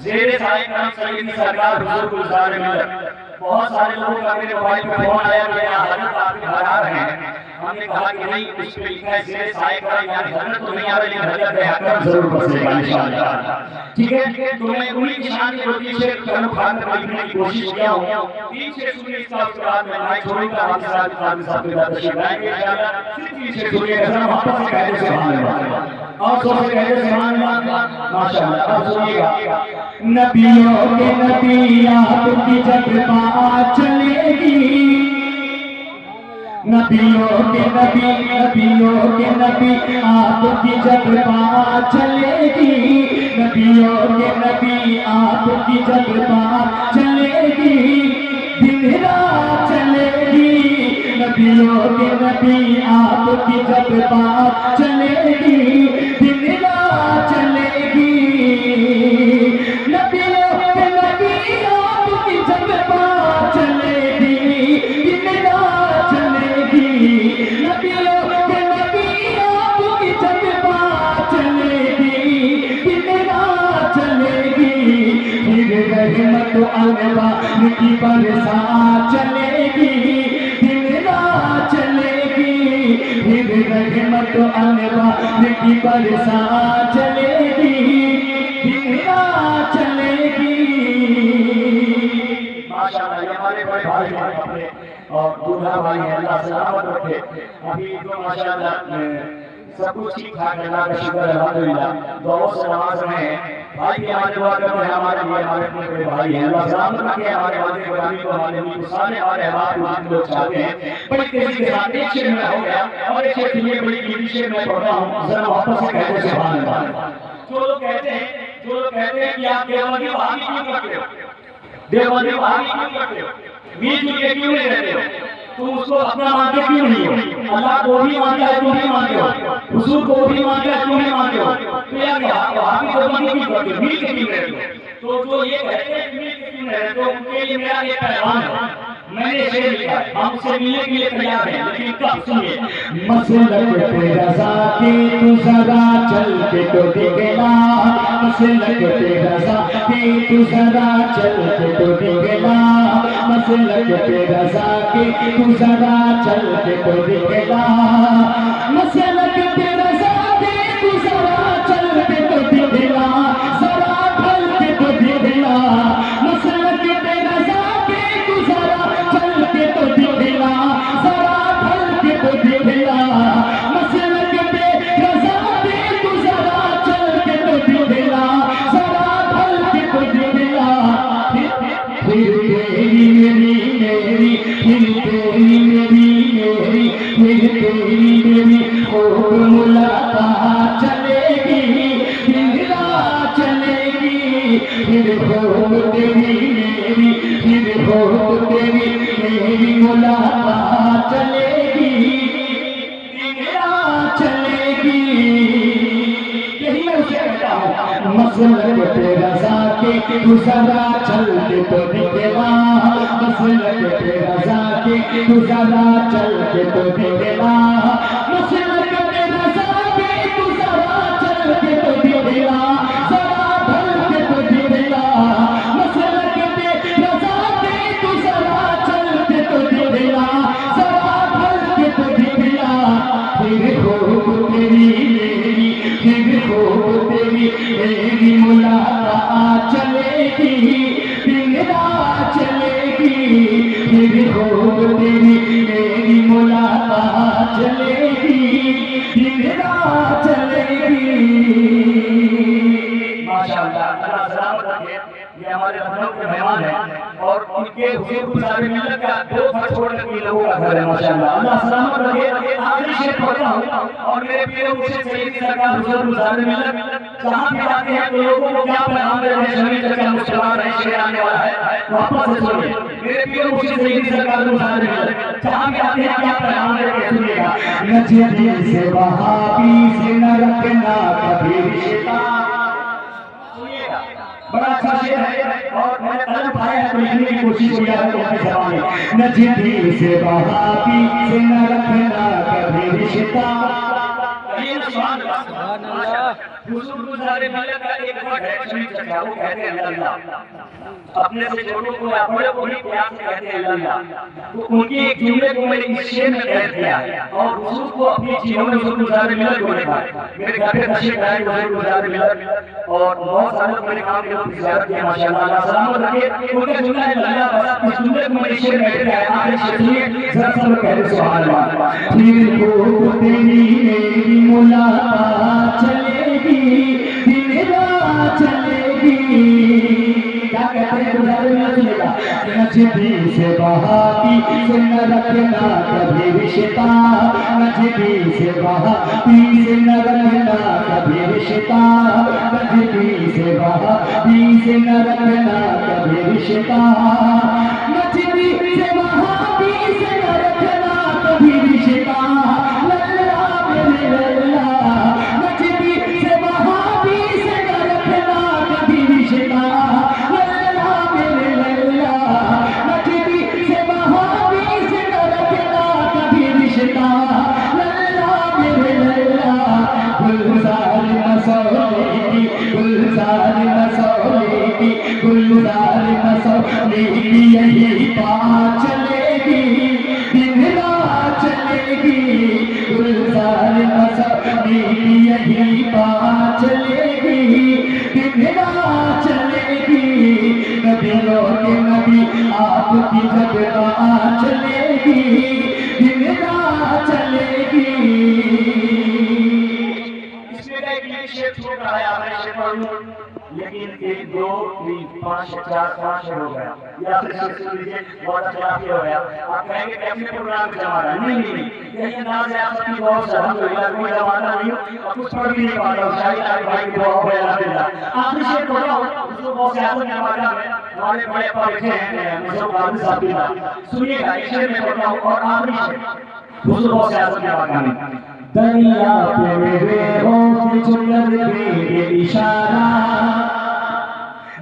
ज़ेरे साए करम सैयदी सरकार हुजूर गुलजार मिलत। बहुत सारे लोगों का मेरे मोबाइल पे फोन आया कि यहाँ हजरत आपके घर आ रहे हैं। हमने कहा कि नहीं, उस पे लिखा है ज़ेरे साए करम, यानी हजरत तो नहीं आ रहे, लेकिन हजरत अकरम जरूर बसेगा इंशाअल्लाह। ठीक है, तो मैं उन्हीं की शान के पीछे कलम खान में लिखने की कोशिश किया हूँ। पीछे सुनिए, इसका उसके बाद में माइक छोड़ूंगा, आप साथ साथ में तशरीफ लाएंगे इंशाअल्लाह। सिर्फ पीछे सुनिए, जरा वापस से कहते सुभान अल्लाह, और सबसे कहते सुभान अल्लाह माशाअल्लाह। अब सुनिएगा, नबियों के नबी आपकी जब बात चलेगी, नबियों के नबी, नबियों के नबी आपकी जब बात चलेगी, नबियों के नबी आपकी जब बात चलेगी, दिन रात चलेगी, नबियों के नबी आपकी जब बात चलेगी, दिन रात चलेगी, नबियों के नबी आपकी जब बात चलेगी, दिन रात चलेगी, नबियों के नबी आपकी जब बात चलेगी, दिन रात चलेगी, फिर रहमत अनवार की बरसात चलेगी, दिन रात चलेगी, फिर रहमत अनवार की बरसात चलेगी, दिन रात चलेगी। माशाअल्लाह, ये हमारे बड़े भाई हैं अपने और दूल्हा भाई हैं, अल्लाह सलामत रखे। अभी तो माशाअल्लाह सब कुछ ठीक ठाक है, अल्लाह का शुक्र है, अल्हम्दुलिल्लाह। दुआओं से नवाज रहे हैं भाई भी हमारे दुआ कर रहे हैं, हमारे लिए हमारे अपने बड़े भाई हैं, अल्लाह सलामत रखे हमारे वाले ग्रामी को, हमारे नबी को, सारे हमारे अहबाब जितने लोग चाहते हैं। बड़ी तेजी के साथ एक शेर में हो गया और एक शेर सुनिए, बड़ी कीमती शेर मैं पढ़ रहा हूँ, जरा वापस से कहते हैं सुभान अल्लाह। जो लोग कहते हैं कि आप देवबंदी वहाबी क्यों करते हो, देवबंदी वहाबी क्यों करते हो, बीच में क्यों नहीं रहते हो, तुम उसको अपना मानते क्यों नहीं हो, अल्लाह को भी मानता है तुम भी मानते हो, हुजूर को भी मानता है तुम भी मानते हो, तो यार वहाबी देवबंदी क्यों करते हो, मिल के क्यों रहते हो। तो जो ये कहते हैं मिल के क्यों रहते हो, उनके लिए मेरा एक पैगाम है, मैंने शेर लिखा है, हम उससे मिलने के लिए तैयार हैं, लेकिन कब सुनिए, मसलक पे रज़ा के तू जरा चल के तो दिखला, मसलक पे रज़ा के तू जरा चल के तो दिखला, मसलक पे रज़ा के तू जरा चल के तो दिखला, मसलक पे रज़ा के तू जरा चल के तो दिखला, जरा ढल के तो दिखला, मसलक पे रज़ा के तू जरा चल के तो दिखला, जरा ढल के तो दिखला, मसलक पे रज़ा के तू जरा चल के तो दिखला, जरा ढल के तो दिखला, फिर तेरी मेरी, फिर तेरी मेरी, फिर तेरी मेरी खूब मुलाकात चलेगी, दिन रात चलेगी, फिर खूब तेरी मेरी, फिर खूब तेरी मेरी मुलाकात चलेगी, दिन रात चलेगी। यही मैं उसे कहता हूँ, मसलक पे रज़ा के तू जरा चल के तो दिखला, मसलक पे रज़ा के तू जरा चल के तो दिखला, मसलक पे रज़ा के तू जरा चल के तो दिखला, जरा ढल के तो दिखला, मसलक पे रज़ा के तू जरा चल के तो दिखला, जरा ढल के तो दिखला, फिर खूब तेरी मेरी, फिर खूब तेरी मेरी मुलाकात चलेगी, दिन रात चलेगी, फिर खूब तेरी मेरी मुलाकात चलेगी, दिन रात चलेगी। माशाअल्लाह, अल्लाह सलामत रखे। ये हमारे लखनऊ के मेहमान हैं और उनके हुजूर गुलजार मिलत का दो घर छोड़ के लोगों का घर है, माशाअल्लाह, अल्लाह सलामत रखे। आखिरी शेर पढ़ता हूँ और मेरे प्रिय मुझसे सैयदी सरकार हुजूर गुलजार मिलत जहाँ भी आते हैं तो लोगों को क्या पैगाम देते हैं, शमीर चचा मुस्कुराते हैं, शेर आने वाला है, वापस से सुनिए। मेरे प्रिय मुझसे सैयदी सरकार गुलजार मिलत जहाँ भी आते हैं क्या पैगाम देते हैं, सुनिएगा, नजदीक से वहाबी से न रखना कभी रिश्ता, बड़ा अच्छा शेर है और मैंने कलम उठाया है तो लिखने की कोशिश किया है तुम्हारे ज़बान में, नजदीक से वहाबी से न रखना कभी रिश्ता, सुभान अल्लाह। हुजूर गुज़ारे मिलत का एक वर्ड है शरीफ चचा, वो कहते हैं अल्लाह। अपने से छोटों को या बड़े को भी प्यार से कहते हैं अल्लाह। तो उनकी एक जुमले को मैंने इस शेर में कैद किया है और हुजूर को अपने जीवन में हुजूर गुज़ारे मिलत को लिखा है। मेरे घर पे तशरीफ लाए हुजूर गुज़ारे मिलत और बहुत सारे लोग मैंने काम किया, उनकी ज़ियारत किया माशाअल्लाह। अल्लाह सलामत रखे। उनका जुमला है अल्लाह बस इस जुमले को मैंने इस शेर में कैद किया है। आखिरी शेर सुनिए जरा सब लोग कहते सुभान अल्लाह। फिर को तेरी मेरी मुलाकात चलेगी, दिन रात चलेगी। क्या कहते हैं गुज़ारे मिलत चलेगा। नजदी से बहाती से न रखना कभी रिश्ता, नजदी से बहाती से न रखना कभी रिश्ता, नजदी से बहाती से न रखना कभी रिश्ता, नजदी से बहाती से न रखना कभी रिश्ता। लल्ला मेरे लल्ला, नजदी से बहाती से न रखना कभी रिश्ता। लल्ला मेरे लल्ला, नजदी से बहाती से न रखना कभी रिश्ता। लल्ला मेरे लल्ला, गुलजार मसौले की, गुलजार मसौले की, गुलजार मसौले की यही बात चलेगी, दिन रात चलेगी। गुलजार मसौले की यही बात चलेगी, दिन रात चलेगी। नबियों के नबी आपकी जब बात चलेगी, दिन रात चलेगी। इसमें का एक शेर छोड़ रहा है, आपने शेर पढ़ूं लेकिन 1 2 3 5 4 5 हो गया या फिर शेर सुन लीजिए बहुत खिलाफ हो गया। आप कहेंगे कि अपने प्रोग्राम में जमा रहा है, नहीं नहीं यही अंदाज है आप सबकी बहुत से। अल्हम्दुलिल्लाह कोई जमाना नहीं हो और कुछ पढ़ भी नहीं पाता हूँ, शायद आप भाई की दुआ हो अल्हम्दुलिल्लाह। आखिरी शेर पढ़ा उसको बहुत से आसन के बारे में हमारे बड़े अब्बा बैठे हैं मुझे गाजी साहब की बात सुनिएगा। इस शेर में पढ़ा हूँ और आखिरी शेर उसको बहुत से आसन के बारे में। दरिया पे मेरे होंठ चुनर दे इशारा,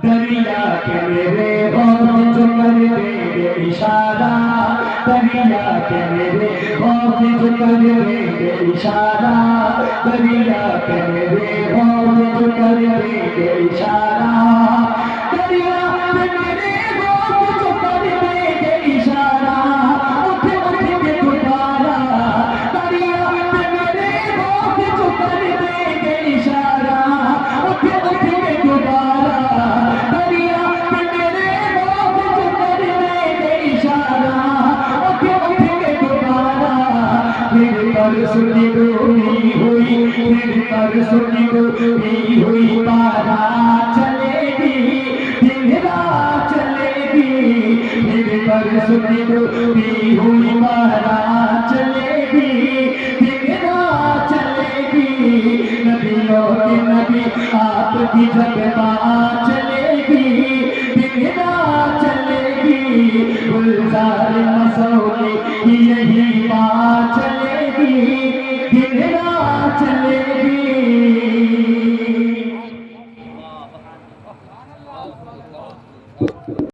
दरिया के मेरे होंठ चुनर दे इशारा, दरिया के मेरे होंठ चुनर दे इशारा, दरिया के मेरे होंठ चुनर दे इशारा, दरिया के मेरे होंठ चुनर दे इशारा। उठ उठ के पुकारा, दरिया के मेरे होंठ चुनर दे इशारा, उठ उठ के पुकारा, दरिया के मेरे होंठ चुनर दे इशारा, उठ उठ के पुकारा। फिर परसों की डोली हुई, फिर परसों की डोली हुई, बारात चलेगी, दिन रात चलेगी। फिर परसों की डोली हुई, बारात चलेगी, दिन रात चलेगी। नबियों के नबी आपकी जब बात चलेगी, दिन रात चलेगी। गुलजार मसौले की यही